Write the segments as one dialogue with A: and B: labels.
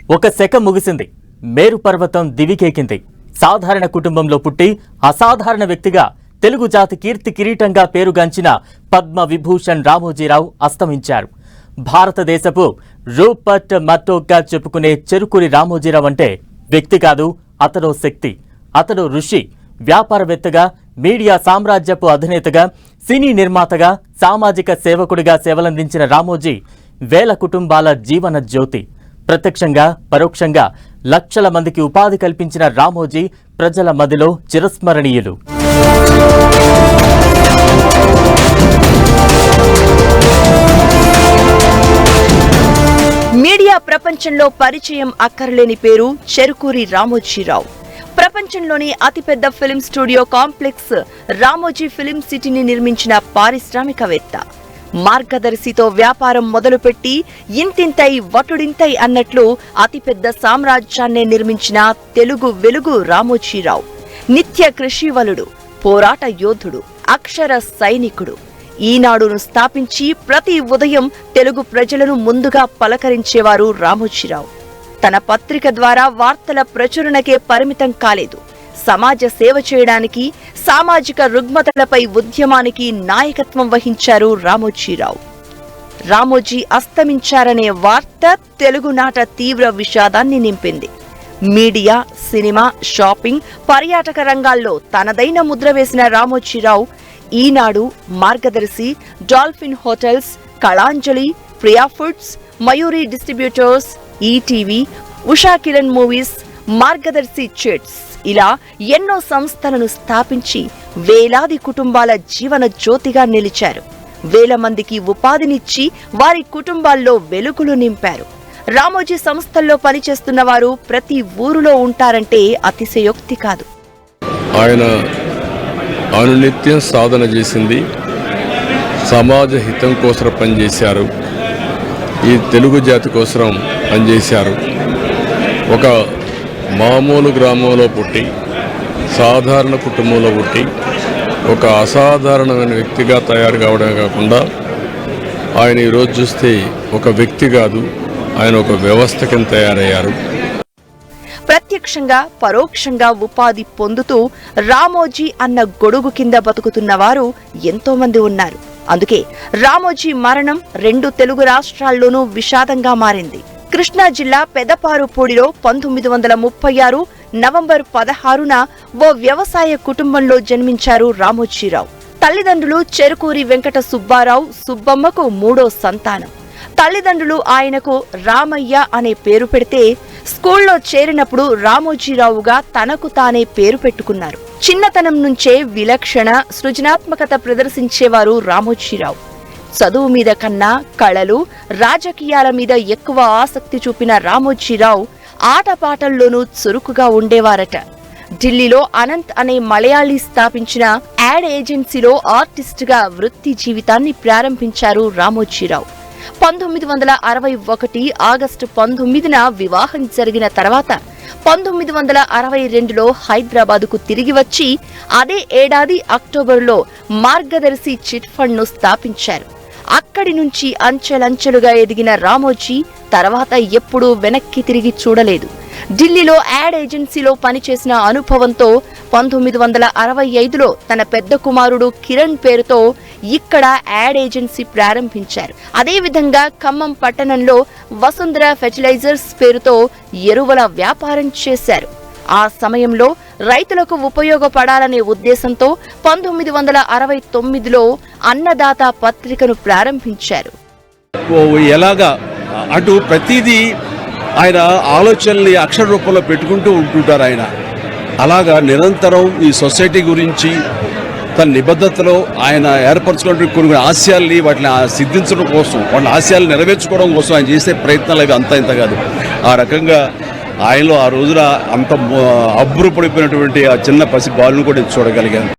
A: ఒక శక ముగిసింది. మేరు పర్వతం దివికెక్కింది. సాధారణ కుటుంబంలో పుట్టి అసాధారణ వ్యక్తిగా తెలుగు జాతి కీర్తి కిరీటంగా పేరుగాంచిన పద్మ విభూషణ్ రామోజీరావు అస్తమించారు. భారతదేశపు రూపర్ట్ మర్డోక్గా చెప్పుకునే చెరుకూరి రామోజీరావు అంటే వ్యక్తి కాదు, అతడో శక్తి. అతడు ఋషి, వ్యాపారవేత్తగా, మీడియా సామ్రాజ్యపు అధినేతగా, సినీ నిర్మాతగా, సామాజిక సేవకుడిగా సేవలందించిన రామోజీ వేల కుటుంబాల జీవన జ్యోతి. ప్రత్యక్షంగా పరోక్షంగా లక్షల మందికి ఉపాధి కల్పించిన రామోజీ ప్రజల మదిలో చిరస్మరణీయులు.
B: మీడియా ప్రపంచంలో పరిచయం అక్కర్లేని పేరు చెరుకూరి రామోజీరావు. ప్రపంచంలోని అతిపెద్ద film studio complex Ramoji film సిటీని నిర్మించిన పారిశ్రామికవేత్త. మార్గదర్శితో వ్యాపారం మొదలుపెట్టి ఇంతింతై వటుడింతై అన్నట్లు అతిపెద్ద సామ్రాజ్యాన్నే నిర్మించిన తెలుగు వెలుగు రామోజీరావు. నిత్య కృషివలుడు, పోరాట యోధుడు, అక్షర సైనికుడు. ఈనాడును స్థాపించి ప్రతి ఉదయం తెలుగు ప్రజలను ముందుగా పలకరించేవారు రామోజీరావు. తన పత్రిక ద్వారా వార్తల ప్రచురణకే పరిమితం కాలేదు. సమాజ సేవ చేయడానికి, సామాజిక రుగ్మతలపై ఉద్యమానికి నాయకత్వం వహించారు రామోజీరావు. రామోజీ అస్తమించారనే వార్త తెలుగునాట తీవ్ర విషాదాన్ని నింపింది. మీడియా, సినిమా, షాపింగ్, పర్యాటక రంగాల్లో తనదైన ముద్ర వేసిన రామోజీరావు ఈనాడు, మార్గదర్శి, dolphin hotels, Kalanjali, Priya foods, Mayuri distributors, ETV, Usha Kiran movies, మార్గదర్శి చిట్స్ ఇలా ఎన్నో సంస్థలను స్థాపించి వేలాది కుటుంబాల జీవన జ్యోతిగా నిలిచారు. వేల మందికి ఉపాధినిచ్చి వారి కుటుంబాల్లో వెలుగులు నింపారు. రామోజీ సంస్థల్లో పనిచేస్తున్న వారు ప్రతి ఊరులో ఉంటారంటే అతిశయోక్తి కాదు.
C: ఆయన అనునిత్యం సాధన చేసింది, సమాజ హితం కోసం పనిచేశారు, ఈ తెలుగు జాతి కోసం పనిచేశారు. ఒక మామూలు గ్రామంలో పుట్టి, సాధారణ కుటుంబంలో పుట్టి, ఒక అసాధారణమైన వ్యక్తిగా తయారు కావడమే కాకుండా ఆయన ఈరోజు చూస్తే ఒక వ్యక్తి కాదు, ఆయన ఒక వ్యవస్థ కింద తయారయ్యారు.
B: ప్రత్యక్షంగా పరోక్షంగా ఉపాధి పొందుతూ రామోజీ అన్న గొడుగు కింద బతుకుతున్న వారు ఎంతో మంది ఉన్నారు. అందుకే రామోజీ మరణం 2 తెలుగు రాష్ట్రాల్లోనూ విషాదంగా మారింది. కృష్ణా జిల్లా పెదపారుపూడిలో 1936 నవంబర్ 16న ఓ వ్యవసాయ కుటుంబంలో జన్మించారు రామోజీరావు. తల్లిదండ్రులు చెరుకూరి వెంకట సుబ్బారావు, సుబ్బమ్మకు 3వ సంతానం. తల్లిదండ్రులు ఆయనకు రామయ్య అనే పేరు పెడితే స్కూల్లో చేరినప్పుడు రామోజీరావుగా తనకు తానే పేరు పెట్టుకున్నారు. చిన్నతనం నుంచే విలక్షణ సృజనాత్మకత ప్రదర్శించేవారు రామోజీరావు. చదువు మీద కన్నా కళలు, రాజకీయాల మీద ఎక్కువ ఆసక్తి చూపిన రామోజీరావు ఆటపాటల్లోనూ చురుకుగా ఉండేవారట. ఢిల్లీలో అనంత్ అనే మలయాళీ స్థాపించిన యాడ్ ఏజెన్సీలో ఆర్టిస్టుగా వృత్తి జీవితాన్ని ప్రారంభించారు రామోజీరావు. 1961 ఆగస్టు 19న వివాహం జరిగిన తర్వాత 1962లో హైదరాబాదుకు తిరిగి వచ్చి అదే ఏడాది అక్టోబర్లో మార్గదర్శి చిట్ ఫండ్ ను స్థాపించారు. అక్కడి నుంచి అంచెలంచెలుగా ఎదిగిన రామోజీ తర్వాత ఎప్పుడూ వెనక్కి తిరిగి చూడలేదు. ఢిల్లీలో యాడ్ ఏజెన్సీలో పనిచేసిన అనుభవంతో 1965లో తన పెద్ద కుమారుడు కిరణ్ పేరుతో ఇక్కడ యాడ్ ఏజెన్సీ ప్రారంభించారు. అదేవిధంగా ఖమ్మం పట్టణంలో వసుంధర ఫెర్టిలైజర్స్ పేరుతో ఎరువుల వ్యాపారం చేశారు. ఆ సమయంలో రైతులకు ఉపయోగపడాలనే ఉద్దేశంతో 1969లో అన్నదాత పత్రికను ప్రారంభించారు.
D: ఎలాగా అటు ప్రతిదీ ఆయన ఆలోచనల్ని అక్షర రూపంలో పెట్టుకుంటూ ఉంటుంటారు. ఆయన అలాగా నిరంతరం ఈ సొసైటీ గురించి తన నిబద్ధతలో ఆయన ఏర్పరచుకున్న కొన్ని ఆశయాల్ని వాటిని సిద్ధించడం కోసం, వాళ్ళ ఆశయాలు నెరవేర్చుకోవడం కోసం ఆయన చేసే ప్రయత్నాలు అవి అంత ఇంత కాదు. ఆ రకంగా ఆయనలో ఆ రోజున అంత అబ్బురపడిపోయినటువంటి ఆ చిన్న పసి బాలును కూడా చూడగలిగాను.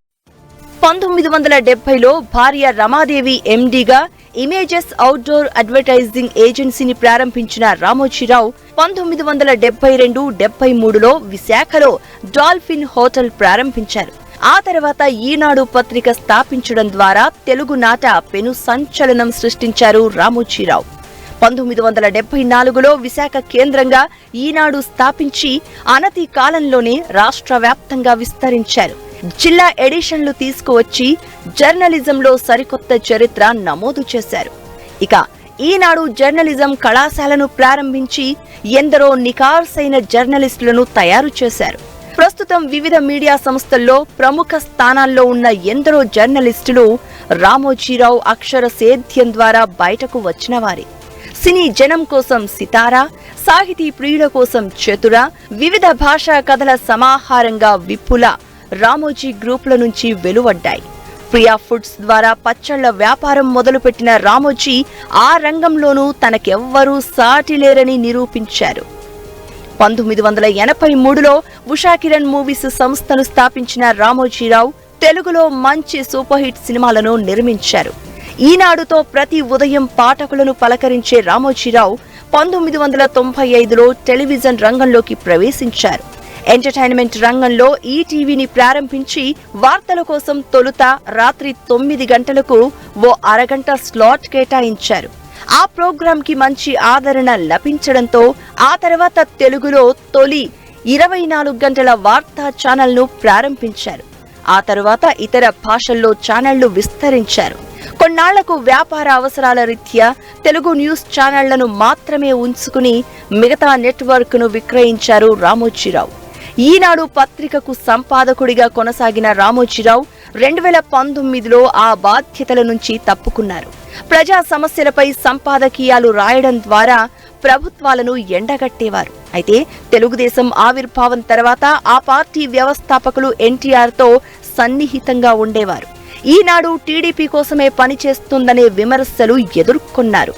B: 1970లో భార్య రమాదేవి ఎండీగా ఇమేజెస్ అవుట్డోర్ అడ్వర్టైజింగ్ ఏజెన్సీని ప్రారంభించిన రామోజీరావు 1972-73లో విశాఖలో డాల్ఫిన్ హోటల్ ప్రారంభించారు. ఆ తర్వాత ఈనాడు పత్రిక స్థాపించడం ద్వారా తెలుగునాట పెను సంచలనం సృష్టించారు రామోజీరావు. 1974లో విశాఖ కేంద్రంగా ఈనాడు స్థాపించి అనతి కాలంలోనే రాష్ట్ర వ్యాప్తంగా విస్తరించారు. జిల్లా ఎడిషన్లు తీసుకువచ్చి జర్నలిజంలో సరికొత్త చరిత్ర నమోదు చేశారు. ఇక ఈనాడు జర్నలిజం కళాశాలను ప్రారంభించి ఎందరో నికార్సైన జర్నలిస్టులను తయారు చేశారు. ప్రస్తుతం వివిధ మీడియా సంస్థల్లో ప్రముఖ స్థానాల్లో ఉన్న ఎందరో జర్నలిస్టులు రామోజీరావు అక్షర సేద్యం ద్వారా బయటకు వచ్చినవారే. సినీ జనం కోసం సితారా, సాహితీ ప్రియుల కోసం చతుర, వివిధ భాషా కథల సమాహారంగా విపుల రామోజీ గ్రూపుల నుంచి వెలువడ్డాయి. ప్రియా ఫుడ్స్ ద్వారా పచ్చళ్ల వ్యాపారం మొదలుపెట్టిన రామోజీ ఆ రంగంలోనూ తనకెవ్వరూ సాటిలేరని నిరూపించారు. 1983లో ఉషా కిరణ్ మూవీస్ సంస్థను స్థాపించిన రామోజీరావు తెలుగులో మంచి సూపర్ హిట్ సినిమాలను నిర్మించారు. ఈనాడుతో ప్రతి ఉదయం పాఠకులను పలకరించే రామోజీరావు 1995లో టెలివిజన్ రంగంలోకి ప్రవేశించారు. ఎంటర్టైన్మెంట్ రంగంలో ఈటీవీని ప్రారంభించి వార్తల కోసం తొలుత రాత్రి 9 గంటలకు ఓ అరగంట స్లాట్ కేటాయించారు. ఆ ప్రోగ్రాంకి మంచి ఆదరణ లభించడంతో ఆ తర్వాత తెలుగులో తొలి 24 గంటల వార్తా ఛానల్ను ప్రారంభించారు. ఆ తర్వాత ఇతర భాషల్లో ఛానళ్లు విస్తరించారు. కొన్నాళ్లకు వ్యాపార అవసరాల రీత్యా తెలుగు న్యూస్ ఛానళ్లను మాత్రమే ఉంచుకుని మిగతా నెట్వర్క్ను విక్రయించారు రామోజీరావు. ఈనాడు పత్రికకు సంపాదకుడిగా కొనసాగిన రామోజీరావు 2019లో ఆ బాధ్యతల నుంచి తప్పుకున్నారు. ప్రజా సమస్యలపై సంపాదకీయాలు రాయడం ద్వారా ప్రభుత్వాలను ఎండగట్టేవారు. అయితే తెలుగుదేశం ఆవిర్భావం తర్వాత ఆ పార్టీ వ్యవస్థాపకులు ఎన్టీఆర్తో సన్నిహితంగా ఉండేవారు. ఈనాడు టీడీపీ కోసమే పనిచేస్తుందనే విమర్శలు ఎదుర్కొన్నారు.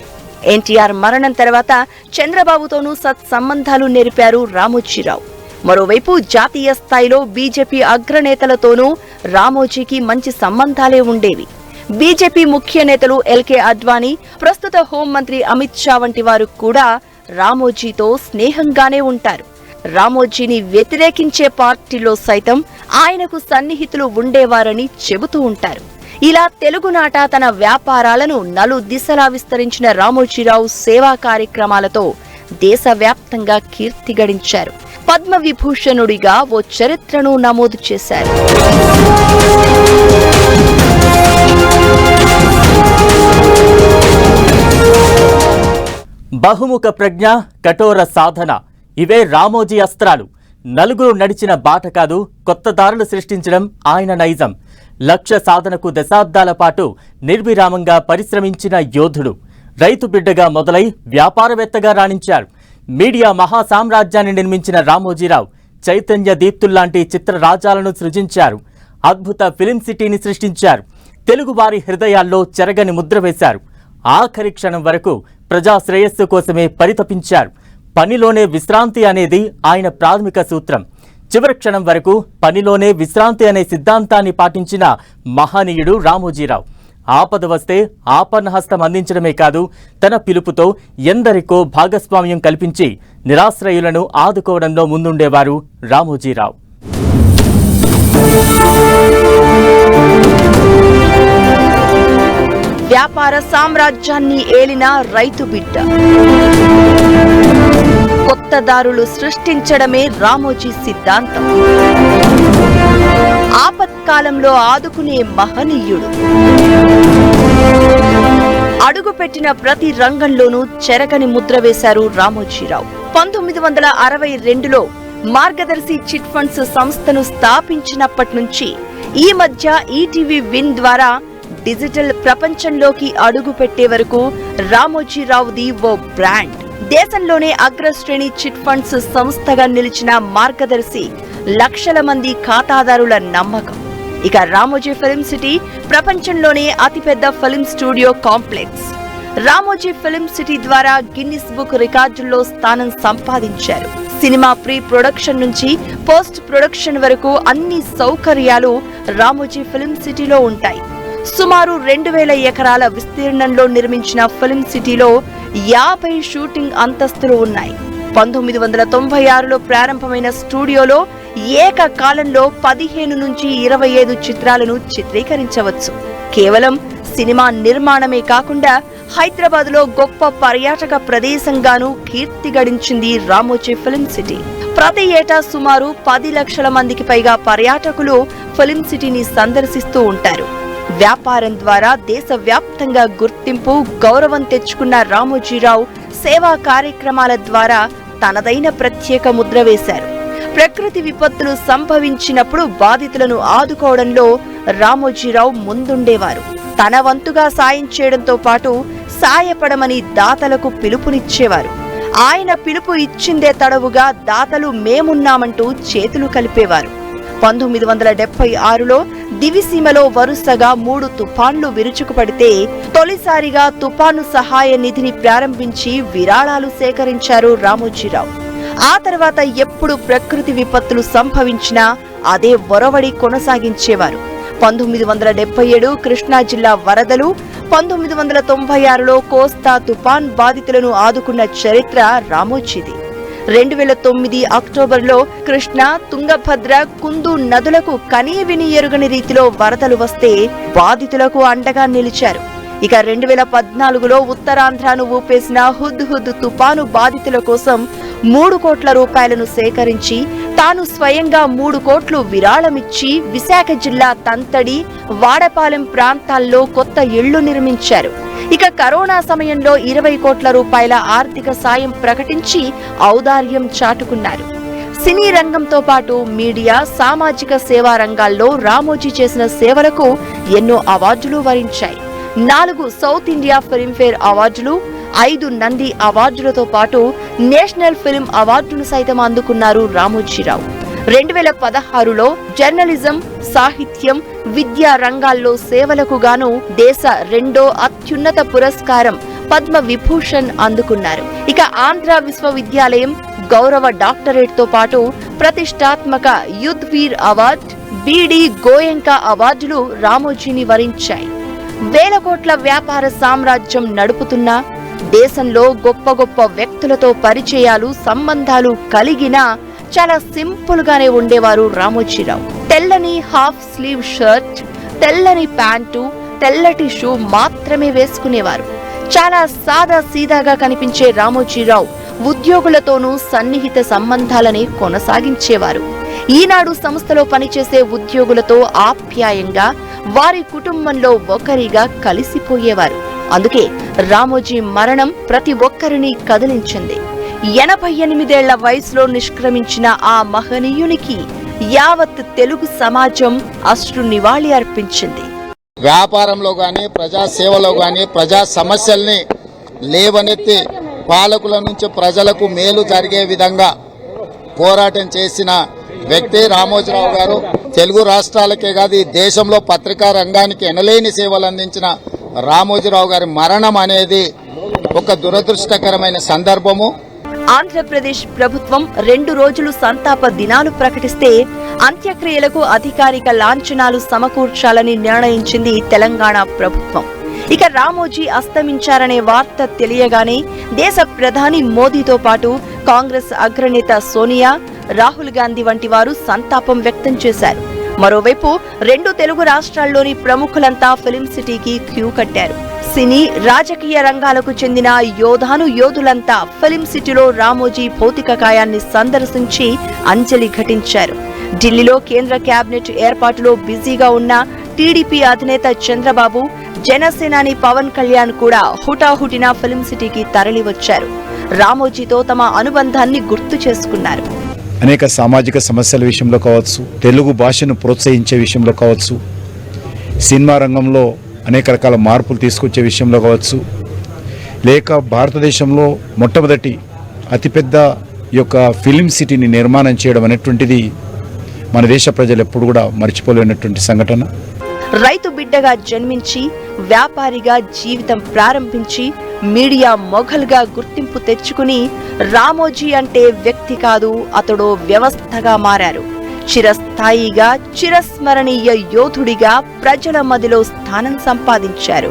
B: ఎన్టీఆర్ మరణం తర్వాత చంద్రబాబుతోనూ సత్సంబంధాలు నెరిపారు రామోజీరావు. మరోవైపు జాతీయ స్థాయిలో బీజేపీ అగ్రనేతలతోనూ రామోజీకి మంచి సంబంధాలే ఉండేవి. బీజేపీ ముఖ్య నేతలు ఎల్కే అద్వానీ, ప్రస్తుత హోంమంత్రి అమిత్ షా వంటి వారు కూడా రామోజీతో స్నేహంగానే ఉంటారు. రామోజీని వ్యతిరేకించే పార్టీలో సైతం ఆయనకు సన్నిహితులు ఉండేవారని చెబుతూ ఉంటారు. ఇలా తెలుగునాట తన వ్యాపారాలను నలుదిశలా విస్తరించిన రామోజీరావు సేవా కార్యక్రమాలతో దేశవ్యాప్తంగా కీర్తి గడించారు. పద్మవిభూషణుడిగా ఓ చరిత్రను నమోదు చేశారు.
A: బహుముఖ ప్రజ్ఞ, కఠోర సాధన ఇవే రామోజీ అస్త్రాలు. నలుగురు నడిచిన బాట కాదు, కొత్త దారులు సృష్టించడం ఆయన నైజం. లక్ష్య సాధనకు దశాబ్దాల పాటు నిర్విరామంగా పరిశ్రమించిన యోధుడు. రైతు బిడ్డగా మొదలై వ్యాపారవేత్తగా రాణించారు. మీడియా మహాసామ్రాజ్యాన్ని నిర్మించిన రామోజీరావు చైతన్య దీప్తుల్లాంటి చిత్రరాజాలను సృజించారు. అద్భుత ఫిలిం సిటీని సృష్టించారు. తెలుగువారి హృదయాల్లో చెరగని ముద్ర వేశారు. ఆఖరి క్షణం వరకు ప్రజా శ్రేయస్సు కోసమే పరితపించారు. పనిలోనే విశ్రాంతి అనేది ఆయన ప్రాథమిక సూత్రం. చివరి క్షణం వరకు పనిలోనే విశ్రాంతి అనే సిద్ధాంతాన్ని పాటించిన మహనీయుడు రామోజీరావు. ఆపద వస్తే ఆపన్నహస్తం అందించడమే కాదు, తన పిలుపుతో ఎందరికో భాగస్వామ్యం కల్పించి నిరాశ్రయులను ఆదుకోవడంలో ముందుండేవారు రామోజీరావు.
B: వ్యాపార సామ్రాజ్యాన్ని ఏలిన రైతు బిడ్డ. కొత్త దారులు సృష్టించడమే రామోజీ సిద్ధాంతం. ఆపత్కాలంలో ఆదుకునే మహనీయుడు. అడుగుపెట్టిన ప్రతి రంగంలోనూ చెరగని ముద్ర వేశారు రామోజీరావు. 1962లో మార్గదర్శి చిట్ ఫండ్స్ సంస్థను స్థాపించినప్పటి నుంచి ఈ మధ్య ఈటీవీ విన్ ద్వారా డిజిటల్ ప్రపంచంలోకి అడుగు పెట్టే వరకు రామోజీరావుది ఓ బ్రాండ్. దేశంలోనే అగ్రశ్రేణి చిట్ ఫండ్స్ సంస్థగా నిలిచిన మార్గదర్శి లక్షల మంది ఖాతాదారుల నమ్మకం. ఇక రామోజీ ఫిల్మ్ సిటీ ప్రపంచంలోనే అతిపెద్ద film studio complex. Ramoji film city ద్వారా గిన్నిస్ బుక్ రికార్డుల్లో స్థానం సంపాదించారు. సినిమా ప్రీ ప్రొడక్షన్ నుంచి పోస్ట్ ప్రొడక్షన్ వరకు అన్ని సౌకర్యాలు రామోజీ ఫిల్మ్ సిటీలో ఉంటాయి. సుమారు 2000 ఎకరాల విస్తీర్ణంలో నిర్మించిన ఫిల్మ్ సిటీలో 50 షూటింగ్ అంతస్తులు ఉన్నాయి. 1996లో ప్రారంభమైన స్టూడియోలో ఏకకాలంలో 15 నుంచి 25 చిత్రాలను చిత్రీకరించవచ్చు. కేవలం సినిమా నిర్మాణమే కాకుండా హైదరాబాద్ లో గొప్ప పర్యాటక ప్రదేశంగాను కీర్తి గడించింది రామోజీ ఫిల్మ్ సిటీ. ప్రతి ఏటా సుమారు 10 లక్షల మందికి పైగా పర్యాటకులు ఫిల్మ్ సిటీని సందర్శిస్తూ ఉంటారు. వ్యాపారం ద్వారా దేశవ్యాప్తంగా గుర్తింపు, గౌరవం తెచ్చుకున్న రామోజీరావు సేవా కార్యక్రమాల ద్వారా తనదైన ప్రత్యేక ముద్ర వేశారు. ప్రకృతి విపత్తులు సంభవించినప్పుడు బాధితులను ఆదుకోవడంలో రామోజీరావు ముందుండేవారు. తన వంతుగా సాయం చేయడంతో పాటు సాయపడమని దాతలకు పిలుపునిచ్చేవారు. ఆయన పిలుపు ఇచ్చిందే తడవుగా దాతలు మేమున్నామంటూ చేతులు కలిపేవారు. 1976లో దివిసీమలో వరుసగా 3 తుఫాన్లు విరుచుకుపడితే తొలిసారిగా తుఫాను సహాయ నిధిని ప్రారంభించి విరాళాలు సేకరించారు రామోజీరావు. ఆ తర్వాత ఎప్పుడు ప్రకృతి విపత్తులు సంభవించినా అదే ఒరవడి కొనసాగించేవారు. 1977 కృష్ణా జిల్లా వరదలు, 1996లో కోస్తా తుఫాన్ బాధితులను ఆదుకున్న చరిత్ర రామోజీది. 2009 అక్టోబర్లో కృష్ణా, తుంగభద్ర, కుందు నదులకు కనీవిని ఎరుగని రీతిలో వరదలు వస్తే బాధితులకు అండగా నిలిచారు. ఇక 2014లో ఉత్తరాంధ్రను ఊపేసిన హుద్ హుద్ తుపాను బాధితుల కోసం 3 కోట్ల రూపాయలను సేకరించి తాను స్వయంగా 3 కోట్లు విరాళమిచ్చి విశాఖ జిల్లా తంతడి, వాడపాలెం ప్రాంతాల్లో కొత్త ఇళ్లు నిర్మించారు. ఇక కరోనా సమయంలో 20 కోట్ల రూపాయల ఆర్థిక సాయం ప్రకటించి ఔదార్యం చాటుకున్నారు. సినీ రంగంతో పాటు మీడియా, సామాజిక సేవా రంగాల్లో రామోజీ చేసిన సేవలకు ఎన్నో అవార్డులు వరించాయి. 4 సౌత్ ఇండియా ఫిల్మ్ఫేర్ అవార్డులు, 5 నంది అవార్డులతో పాటు నేషనల్ ఫిల్మ్ అవార్డును సైతం అందుకున్నారు రామోజీరావు. 2016లో జర్నలిజం, సాహిత్యం, విద్యా రంగాల్లో సేవలకు గాను దేశ 2వ అత్యున్నత పురస్కారం పద్మ విభూషణ్ అందుకున్నారు. ఇక ఆంధ్ర విశ్వవిద్యాలయం గౌరవ డాక్టరేట్ తో పాటు ప్రతిష్టాత్మక యూత్ వీర్ అవార్డ్, బిడి గోయంకా అవార్డులు రామోజీని వరించాయి. వేల కోట్ల వ్యాపార సామ్రాజ్యం నడుపుతున్న, దేశంలో గొప్ప గొప్ప వ్యక్తులతో పరిచయాలు, సంబంధాలు కలిగిన చాలా సింపుల్ గానే ఉండేవారు రామోజీరావు. తెల్లని హాఫ్ స్లీవ్ షర్ట్, తెల్లని ప్యాంటు, తెల్లటి షూ మాత్రమే వేసుకునేవారు. చాలా సాదా సీదాగా కనిపించే రామోజీరావు ఉద్యోగులతోనూ సన్నిహిత సంబంధాలని కొనసాగించేవారు. ఈనాడు సంస్థలో పనిచేసే ఉద్యోగులతో ఆప్యాయంగా, వారి కుటుంబంలో ఒకరిగా కలిసిపోయేవారు. అందుకే రామోజీ మరణం ప్రతి ఒక్కరిని కదిలించింది. 88 వయసులో నిష్క్రమించిన ఆ మహనీయునికి యావత్ తెలుగు సమాజం అశ్రు నివాళి అర్పించింది.
E: వ్యాపారంలో గాని, ప్రజా సేవలో గాని, ప్రజా సమస్యల్ని లేవనెత్తి పాలకుల నుంచి ప్రజలకు మేలు జరిగే విధంగా పోరాటం చేసిన వ్యక్తి రామోజీరావు గారు. తెలుగు రాష్ట్రాలకే కాదు ఈ దేశంలో పత్రికా రంగానికి ఎనలేని సేవలు అందించిన రామోజీరావు గారి మరణం అనేది ఒక దురదృష్టకరమైన సందర్భము.
B: ఆంధ్రప్రదేశ్ ప్రభుత్వం 2 రోజులు సంతాప దినాలు ప్రకటిస్తే అంత్యక్రియలకు అధికారిక లాంఛనాలు సమకూర్చాలని నిర్ణయించింది తెలంగాణ ప్రభుత్వం. ఇక రామోజీ అస్తమించారనే వార్త తెలియగానే దేశ ప్రధాని మోదీతో పాటు కాంగ్రెస్ అగ్రనేత సోనియా, రాహుల్ గాంధీ వంటి వారు సంతాపం వ్యక్తం చేశారు. మరోవైపు 2 తెలుగు రాష్ట్రాల్లోని ప్రముఖులంతా ఫిల్మ్ సిటీకి క్యూ కట్టారు. సినీ, రాజకీయ రంగాలకు చెందిన యోధులంతా ఫిల్మ్ సిటీలో రామోజీ భౌతిక కాయాన్ని సందర్శించి అంజలి ఘటించారు. ఢిల్లీలో కేంద్ర కేబినెట్ ఏర్పాటులో బిజీగా ఉన్న టీడీపీ అధినేత చంద్రబాబు, జనసేనాని పవన్ కళ్యాణ్ కూడా హుటాహుటిన ఫిల్మ్ సిటీకి తరలివచ్చారు. రామోజీతో తమ అనుబంధాన్ని గుర్తు చేసుకున్నారు.
F: అనేక సామాజిక సమస్యల విషయంలో కావచ్చు, తెలుగు భాషను ప్రోత్సహించే విషయంలో కావచ్చు, సినిమా రంగంలో అనేక రకాల మార్పులు తీసుకొచ్చే విషయంలో కావచ్చు, లేక భారతదేశంలో మొట్టమొదటి అతిపెద్ద యొక్క ఫిల్మ్ సిటీని నిర్మాణం చేయడం అనేటువంటిది మన దేశ ప్రజలు ఎప్పుడు కూడా మర్చిపోలేనటువంటి సంఘటన.
B: రైతు బిడ్డగా జన్మించి వ్యాపారిగా జీవితం ప్రారంభించి మీడియా మొఘల్గా గుర్తింపు తెచ్చుకుని రామోజీ అంటే వ్యక్తి కాదు, అతడు వ్యవస్థగా మారారు. చిరస్థాయిగా, చిరస్మరణీయ యోధుడిగా ప్రజల మదిలో స్థానం సంపాదించారు.